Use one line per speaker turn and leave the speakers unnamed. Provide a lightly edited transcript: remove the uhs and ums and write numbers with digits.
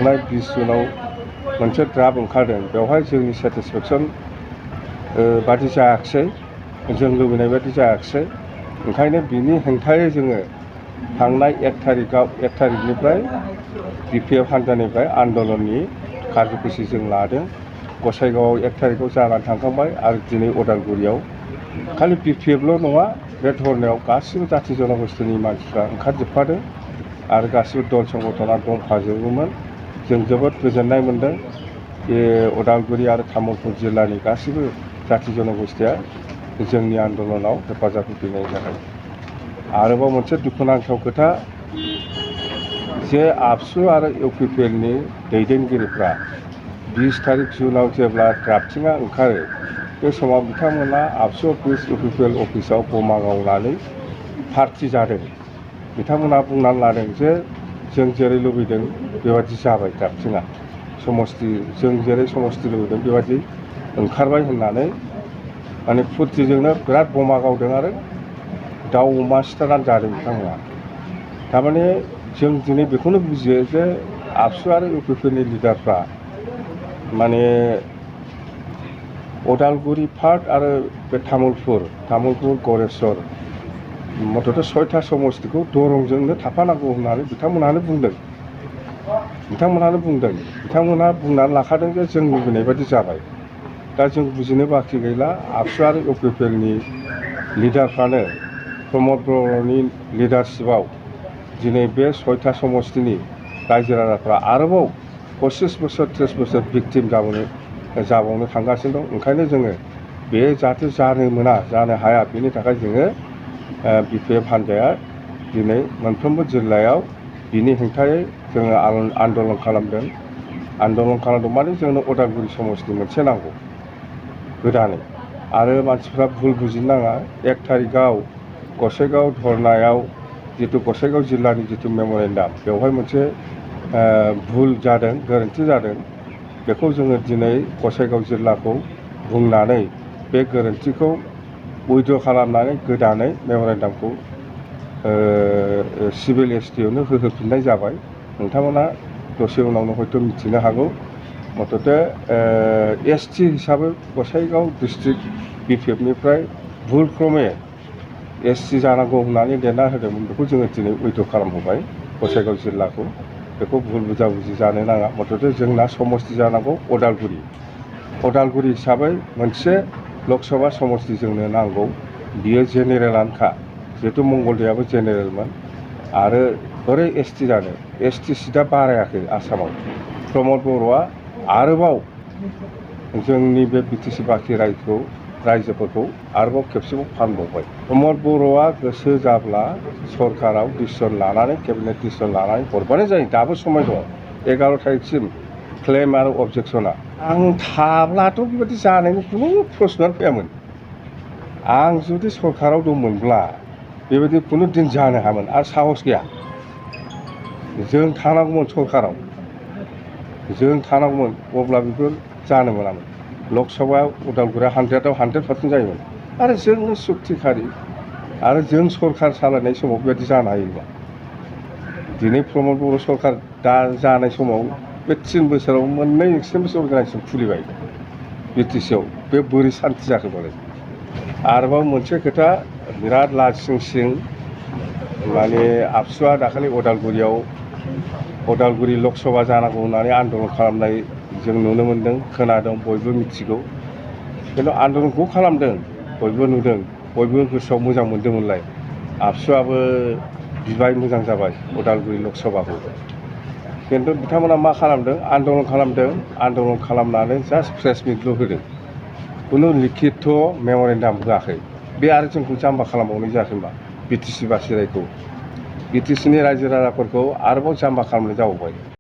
थांनाय 20 जुनाव मोनसे ड्राफ्ट ओंखारदों बेवहाय जोंनि सेटिसफेक्सन बादि जायाखिसै जों लुबैनाय बादि जायाखिसै ओंखायनो बिनि हेंथायै जोङो थांनाय 1 थारिखनिफ्राय बिपिएफ हान्जानिफ्राय आन्दलननि कार्यसुचि जों लादों। गसाइगावआव 1 थारिखआव जानानै थांखांबाय आरो दिनै उदालगुरियाव खालि बिपिएफल' नङा बे धरनायाव गासिबो जाथि जनगोष्ठीनि मानसिफ्रा ओंखारजोबफादों आरो गासिबो दल संगठना दंफाजोबोमोन। जों जोबोद गोजोननाय मोन्दों बे उदालगुरि आरो तामुलपुर जिल्लानि गासिबो जाथि जनगोष्ठीया जोंनि आन्दलनाव हेफाजाब होफैनायनि थाखाय। आरोबाव मोनसे दुखुनांथाव खोथा जे आबसु आरो इउपिपिएलनि दैदेनगिरिफ्रा 20 थारिख जुनाव जेब्ला ड्राफ्टिंआ ओंखारो बे समाव बिथांमोना आबसु अफिस इउपिपिएल अफिसाव बमा गावनानै पार्टि जादों। बिथांमोना बुंनानै लादों जे जों जेरै लुबैदों बेबादि जाबाय ड्राफ्टिंआ जों जेरै समस्ति लुबैदों बेबादि ओंखारबाय होननानै माने फुर्तिजोंनो बिराद बमा गावदों आरो दाउ अमा सिथारनानै जादों बिथांमोना। थारमाने जों दिनै बेखौनो बुजियो जे आबसु आरो इउपिपिएलनि लिडारफ्रा माने उदालगुरि पार्ट आरो बे तामुलपुर गरेस्वर मथ'थे 6था समस्तिखौ दरंजोंनो थाफानांगौ होननानै बिथांमोनहानो बुंदों। बिथांमोनहा बुंनानै लाखादों जे जों लुबैनाय बादि जाबाय। दा जों बुजिनो बाखि गैला आबसु आरो इउपिपिएलनि लिडारफ्रानो प्रमद बर'नि लिडारशिपआव दिनै बे 6था समस्तिनि रायजो राजाफ्रा आरोबाव 25 बोसोर 30 बोसोर भिक्टिम जाबावनो थांगासिनो दं। ओंखायनो जोङो बे जाहाथे जानो हाया बेनि थाखाय जोङो बिपिएफ हान्जाया दिनै मोनफ्रोमबो जिल्लायाव बिनि हेंथायै जोङो आन्दलन खालामदों। माने जोंनो उदालगुरि समस्ति मोनसे नांगौ गोदानै। आरो मानसिफ्रा भुल बुजिनो नाङा 1 थारिखआव गसाइगाव धरनायाव जितु गसाइगाव जिल्लानि जितु मेम'रेन्डाम बेवहाय मोनसे भुल जादों गोरोन्थि जादों बेखौ जोङो दिनै गसाइगाव जिल्लाखौ बुंनानै बे गोरोन्थिखौ उइद्र' खालामनानै गोदानै मेम'रेन्डामखौ सिभिल एसटिआवनो होफिननाय जाबाय। नोंथांमोना दसे उनावनो हयथ' मिथिनो हागौ। मथ'थे एसटि हिसाबै गसाइगाव डिस्ट्रिक्ट बिपिएफनिफ्राय भुल क्रमे एसटि जानांगौ होननानै लिरना होदोंमोन बेखौ जोङो दिनै उइद्र' खालामहोबाय गसाइगाव जिल्लाखौ। बेखौ भुल बुजाबुजि जानो नाङा मथ'थे जोंना समस्ति जानांगौ उदालगुरि हिसाबै मोनसे लकसभा समस्ति जोंनो नांगौ बियो जेनेरेलानोखा जिहेतु मंगलदैयाबो जेनेरेलमोन आरो बोरै एसटि जानो एसटि सिटआ बारायाखै आसामाव। प्रमद बर'आ आरोबाव जोंनि बे बिटिसि बाखि रायजोफोरखौ आरोबाव खेबसेबाव फानबावबाय। प्रमद बर'आ गोसो जाब्ला सरकाराव डिसिसन लानानै केबिनेट डिसिसन लानानै हरबानो जायो। दाबो समाय दं 11 थारिखसिम क्लेम आरो अबजेक्सना। आं थाब्लाथ' बेबायदि जानायनि खुनु प्रश्नआनो फैयामोन। आं जुदि सरकाराव दंमोनब्ला बेबायदि खुनु दिन जानो हायामोन आरो साहस गैया। जों थानांगौमोन सरकाराव अब्ला बेफोर जानो मोनामोन। लकसभायाव उदालगुरिया 100आव 100% जायोमोन आरो जोंनो सुक्तिखारि आरो जों सरकार सालायनाय समाव बेबायदि जानो हायोबा दिनै प्रमद बर' सरकार दा जानाय समाव बे 3 बोसोराव मोननै एक्सट्रिमिस्ट अर्गानाइजेसन खुलिबाय बिटिसिआव बे बोरै सान्थि जाखो बालाय। आरोबाव मोनसे खोथा बिराद लाजिंसिं माने आबसुआ दाखालि उदालगुरि लकसभा जानांगौ होननानै आन्दलन खालामनाय जों नुनो मोन्दों खोनादों बयबो मिथिगौ। खिन्थु आन्दलनखौ खालामदों बयबो नुदों बयबो गोसोआव मोजां मोनदोंमोनलाय। आबसुआबो बिबाय मोजां जाबाय उदालगुरि लकसभाखौ। खिन्थु बिथांमोना मा खालामदों आन्दलन खालामनानै जास्ट प्रेस मिटल' होदों खुनु लिखित मेम'रेन्डाम होआखै। बे आरो जोंखौ जाम्बा खालामबावनाय जायाखै होनबा बिटिसि बासिरायखौ बिटिसिनि रायजो राजाफोरखौ आरोबाव जाम्बा खालामनाय जाबावबाय।